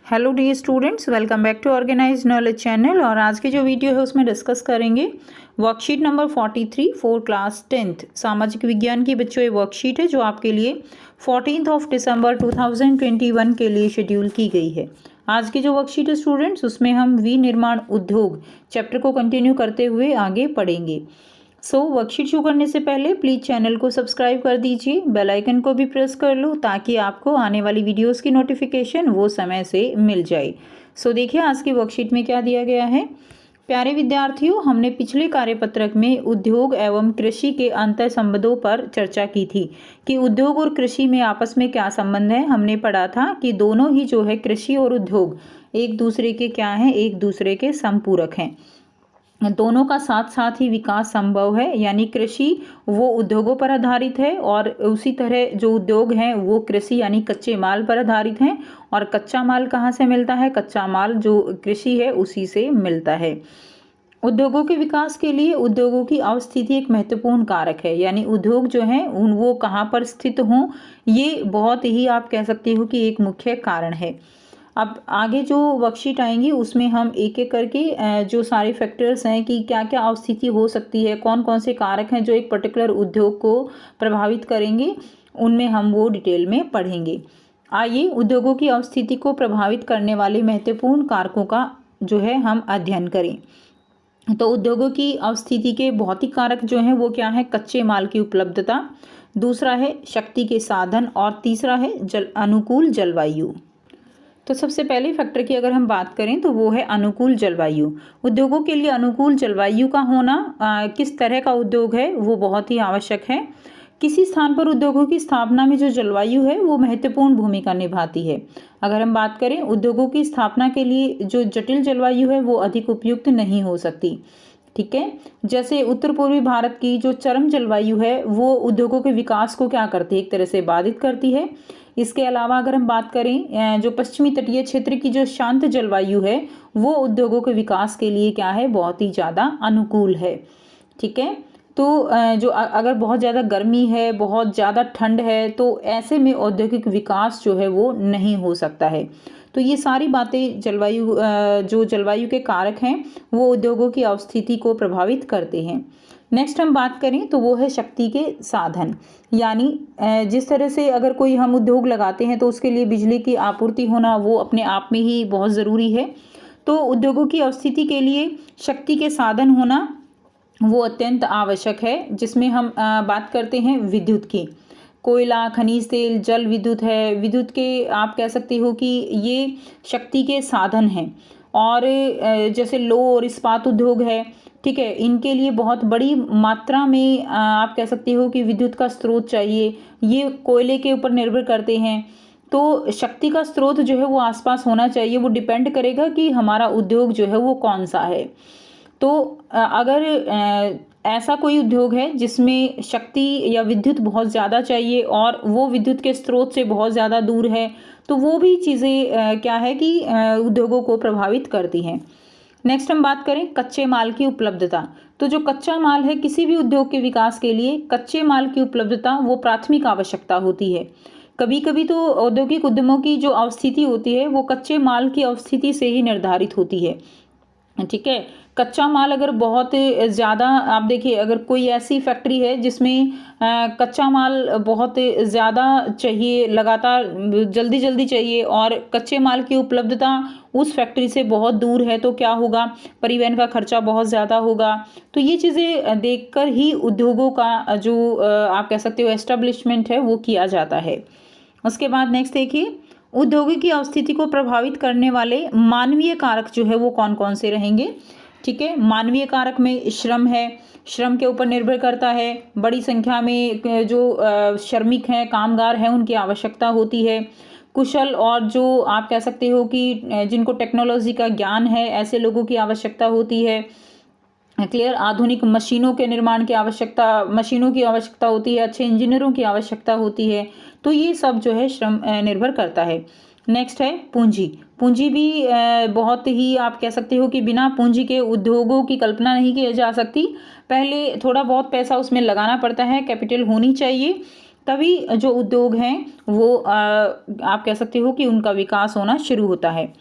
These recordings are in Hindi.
Hello dear students, welcome back to organise knowledge channel. और आज की जो वीडियो है उसमें डिस्कस करेंगे worksheet number 43 for class 10th सामाजिक विज्ञान की बच्चों ये वर्कशीट है जो आपके लिए 14 दिसंबर 2021 के लिए शेड्यूल की गई है। आज की जो वर्कशीट है स्टूडेंट्स उसमें हम विनिर्माण उद्योग चैप्टर को कंटिन्यू करते हुए आगे पढ़ेंगे। वर्कशीट शुरू करने से पहले प्लीज़ चैनल को सब्सक्राइब कर दीजिए, बेल आइकन को भी प्रेस कर लो ताकि आपको आने वाली वीडियोस की नोटिफिकेशन वो समय से मिल जाए। देखिए आज की वर्कशीट में क्या दिया गया है। प्यारे विद्यार्थियों, हमने पिछले कार्यपत्रक में उद्योग एवं कृषि के अंतर संबंधों पर चर्चा की थी कि उद्योग और कृषि में आपस में क्या संबंध है। हमने पढ़ा था कि दोनों ही जो है कृषि और उद्योग एक दूसरे के क्या हैं, एक दूसरे के संपूरक हैं। दोनों का साथ साथ ही विकास संभव है, यानी कृषि वो उद्योगों पर आधारित है और उसी तरह जो उद्योग हैं वो कृषि यानी कच्चे माल पर आधारित हैं। और कच्चा माल कहाँ से मिलता है? कच्चा माल जो कृषि है उसी से मिलता है। उद्योगों के विकास के लिए उद्योगों की अवस्थिति एक महत्वपूर्ण कारक है, यानी उद्योग जो हैं वो कहाँ पर स्थित हों ये बहुत ही आप कह सकते हो कि एक मुख्य कारण है। अब आगे जो वर्कशीट आएंगी उसमें हम एक एक करके जो सारे फैक्टर्स हैं कि क्या क्या अवस्थिति हो सकती है, कौन कौन से कारक हैं जो एक पर्टिकुलर उद्योग को प्रभावित करेंगे, उनमें हम वो डिटेल में पढ़ेंगे। आइए उद्योगों की अवस्थिति को प्रभावित करने वाले महत्वपूर्ण कारकों का जो है हम अध्ययन करें। तो उद्योगों की अवस्थिति के भौतिक कारक जो हैं वो क्या है? कच्चे माल की उपलब्धता, दूसरा है शक्ति के साधन और तीसरा है अनुकूल जलवायु। तो सबसे पहले फैक्टर की अगर हम बात करें तो वो है अनुकूल जलवायु। उद्योगों के लिए अनुकूल जलवायु का होना किस तरह का उद्योग है वो बहुत ही आवश्यक है। किसी स्थान पर उद्योगों की स्थापना में जो जलवायु है वो महत्वपूर्ण भूमिका निभाती है। अगर हम बात करें उद्योगों की स्थापना के लिए जो जटिल जलवायु है वो अधिक उपयुक्त नहीं हो सकती। ठीक है, जैसे उत्तर पूर्वी भारत की जो चरम जलवायु है वो उद्योगों के विकास को क्या करती है? एक तरह से बाधित करती है। इसके अलावा अगर हम बात करें जो पश्चिमी तटीय क्षेत्र की जो शांत जलवायु है वो उद्योगों के विकास के लिए क्या है? बहुत ही ज़्यादा अनुकूल है। ठीक है, तो जो अगर बहुत ज़्यादा गर्मी है, बहुत ज़्यादा ठंड है तो ऐसे में औद्योगिक विकास जो है वो नहीं हो सकता है। तो ये सारी बातें जो जलवायु के कारक हैं वो उद्योगों की अवस्थिति को प्रभावित करते हैं। नेक्स्ट हम बात करें तो वो है शक्ति के साधन, यानी जिस तरह से अगर कोई हम उद्योग लगाते हैं तो उसके लिए बिजली की आपूर्ति होना वो अपने आप में ही बहुत ज़रूरी है। तो उद्योगों की अवस्थिति के लिए शक्ति के साधन होना वो अत्यंत आवश्यक है, जिसमें हम बात करते हैं विद्युत की। कोयला, खनिज तेल, जल विद्युत है। विद्युत के आप कह सकते हो कि ये शक्ति के साधन हैं। और जैसे लौह और इस्पात उद्योग है, ठीक है, इनके लिए बहुत बड़ी मात्रा में आप कह सकते हो कि विद्युत का स्रोत चाहिए। ये कोयले के ऊपर निर्भर करते हैं। तो शक्ति का स्रोत जो है वो आसपास होना चाहिए। वो डिपेंड करेगा कि हमारा उद्योग जो है वो कौन सा है। तो अगर ऐसा कोई उद्योग है जिसमें शक्ति या विद्युत बहुत ज़्यादा चाहिए और वो विद्युत के स्रोत से बहुत ज़्यादा दूर है तो वो भी चीज़ें क्या है कि उद्योगों को प्रभावित करती हैं। नेक्स्ट हम बात करें कच्चे माल की उपलब्धता। तो जो कच्चा माल है किसी भी उद्योग के विकास के लिए कच्चे माल की उपलब्धता वो प्राथमिक आवश्यकता होती है। कभी कभी तो औद्योगिक उद्यमों की जो अवस्थिति होती है वो कच्चे माल की अवस्थिति से ही निर्धारित होती है। ठीक है, कच्चा माल अगर बहुत ज़्यादा आप देखिए, अगर कोई ऐसी फैक्ट्री है जिसमें कच्चा माल बहुत ज़्यादा चाहिए, लगातार जल्दी जल्दी चाहिए और कच्चे माल की उपलब्धता उस फैक्ट्री से बहुत दूर है तो क्या होगा? परिवहन का खर्चा बहुत ज़्यादा होगा। तो ये चीज़ें देखकर ही उद्योगों का जो आप कह सकते हो एस्टेब्लिशमेंट है वो किया जाता है। उसके बाद नेक्स्ट देखिए, उद्योगिक की अवस्थिति को प्रभावित करने वाले मानवीय कारक जो है वो कौन कौन से रहेंगे। ठीक है, मानवीय कारक में श्रम है, श्रम के ऊपर निर्भर करता है। बड़ी संख्या में जो श्रमिक हैं, कामगार हैं, उनकी आवश्यकता होती है। कुशल और जो आप कह सकते हो कि जिनको टेक्नोलॉजी का ज्ञान है ऐसे लोगों की आवश्यकता होती है। क्लियर, आधुनिक मशीनों के निर्माण की आवश्यकता, मशीनों की आवश्यकता होती है, अच्छे इंजीनियरों की आवश्यकता होती है। तो ये सब जो है श्रम निर्भर करता है। नेक्स्ट है पूंजी। पूंजी भी बहुत ही आप कह सकते हो कि बिना पूंजी के उद्योगों की कल्पना नहीं की जा सकती। पहले थोड़ा बहुत पैसा उसमें लगाना पड़ता है, कैपिटल होनी चाहिए। तभी जो उद्योग हैं वो आप कह सकते हो कि उनका विकास होना शुरू होता है।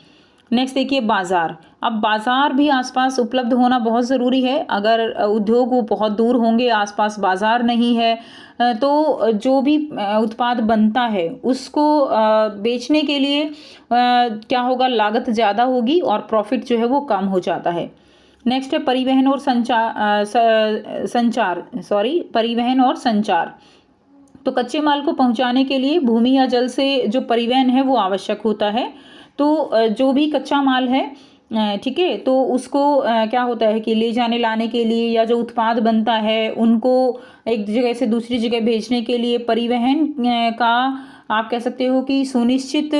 नेक्स्ट देखिए बाज़ार। अब बाज़ार भी आसपास उपलब्ध होना बहुत ज़रूरी है। अगर उद्योग वो बहुत दूर होंगे, आसपास बाज़ार नहीं है, तो जो भी उत्पाद बनता है उसको बेचने के लिए क्या होगा, लागत ज़्यादा होगी और प्रॉफिट जो है वो कम हो जाता है। नेक्स्ट है परिवहन और परिवहन और संचार। तो कच्चे माल को पहुंचाने के लिए भूमि या जल से जो परिवहन है वो आवश्यक होता है। तो जो भी कच्चा माल है, ठीक है, तो उसको क्या होता है कि ले जाने लाने के लिए या जो उत्पाद बनता है उनको एक जगह से दूसरी जगह भेजने के लिए परिवहन का आप कह सकते हो कि सुनिश्चित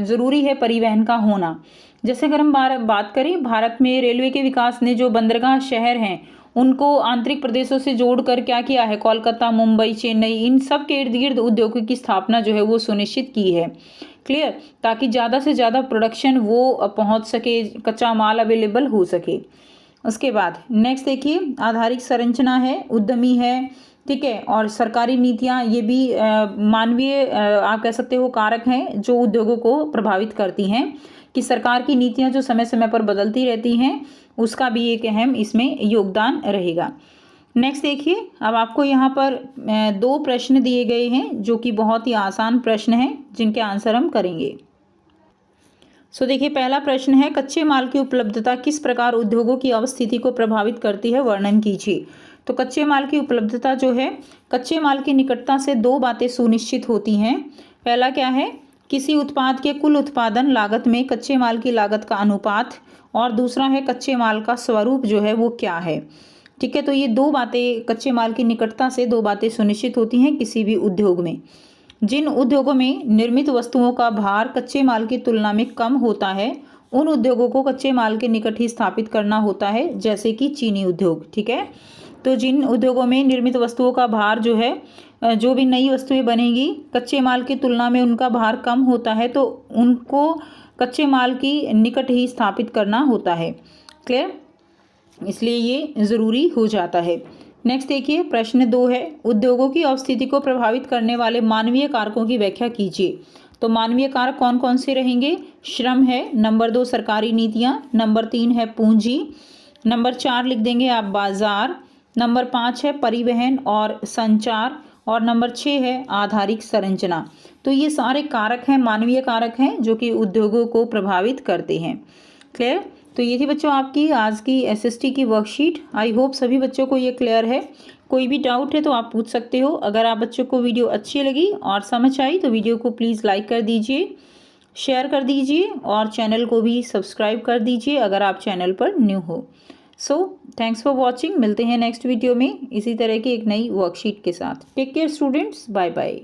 ज़रूरी है परिवहन का होना। जैसे अगर हम बात करें, भारत में रेलवे के विकास ने जो बंदरगाह शहर हैं उनको आंतरिक प्रदेशों से जोड़कर क्या किया है, कोलकाता, मुंबई, चेन्नई, इन सब के इर्द गिर्द उद्योगों की स्थापना जो है वो सुनिश्चित की है। क्लियर, ताकि ज़्यादा से ज़्यादा प्रोडक्शन वो पहुंच सके, कच्चा माल अवेलेबल हो सके। उसके बाद नेक्स्ट देखिए आधारिक संरचना है, उद्यमी है, ठीक है, और सरकारी नीतियां, ये भी मानवीय आप कह सकते हो कारक हैं जो उद्योगों को प्रभावित करती हैं, कि सरकार की नीतियां जो समय समय पर बदलती रहती हैं उसका भी एक अहम इसमें योगदान रहेगा। नेक्स्ट देखिए, अब आपको यहाँ पर 2 प्रश्न दिए गए हैं जो कि बहुत ही आसान प्रश्न हैं जिनके आंसर हम करेंगे। सो देखिए पहला प्रश्न है, कच्चे माल की उपलब्धता किस प्रकार उद्योगों की अवस्थिति को प्रभावित करती है, वर्णन कीजिए। तो कच्चे माल की उपलब्धता जो है, कच्चे माल की निकटता से 2 बातें सुनिश्चित होती हैं। पहला क्या है, किसी उत्पाद के कुल उत्पादन लागत में कच्चे माल की लागत का अनुपात, और दूसरा है कच्चे माल का स्वरूप जो है वो क्या है। ठीक है, तो ये 2 बातें, कच्चे माल की निकटता से 2 बातें सुनिश्चित होती हैं किसी भी उद्योग में। जिन उद्योगों में निर्मित वस्तुओं का भार कच्चे माल की तुलना में कम होता है उन उद्योगों को कच्चे माल के निकट ही स्थापित करना होता है, जैसे कि चीनी उद्योग। ठीक है, तो जिन उद्योगों में निर्मित वस्तुओं का भार जो है, जो भी नई वस्तुएं बनेगी कच्चे माल की तुलना में उनका भार कम होता है, तो उनको कच्चे माल की निकट ही स्थापित करना होता है। क्लियर, इसलिए ये ज़रूरी हो जाता है। नेक्स्ट देखिए प्रश्न 2 है, उद्योगों की अवस्थिति को प्रभावित करने वाले मानवीय कारकों की व्याख्या कीजिए। तो मानवीय कारक कौन कौन से रहेंगे, श्रम है, नंबर 2 सरकारी नीतियाँ, नंबर 3 है पूंजी, नंबर 4 लिख देंगे आप बाजार, नंबर 5 है परिवहन और संचार, और नंबर 6 है आधारिक संरचना। तो ये सारे कारक हैं, मानवीय कारक हैं जो कि उद्योगों को प्रभावित करते हैं। क्लियर, तो ये थी बच्चों आपकी आज की एसएसटी की वर्कशीट। आई होप सभी बच्चों को ये क्लियर है। कोई भी डाउट है तो आप पूछ सकते हो। अगर आप बच्चों को वीडियो अच्छी लगी और समझ आई तो वीडियो को प्लीज़ लाइक कर दीजिए, शेयर कर दीजिए और चैनल को भी सब्सक्राइब कर दीजिए अगर आप चैनल पर न्यू हो। So thanks for watching. मिलते हैं नेक्स्ट वीडियो में इसी तरह की एक नई वर्कशीट के साथ। Take care students, bye bye.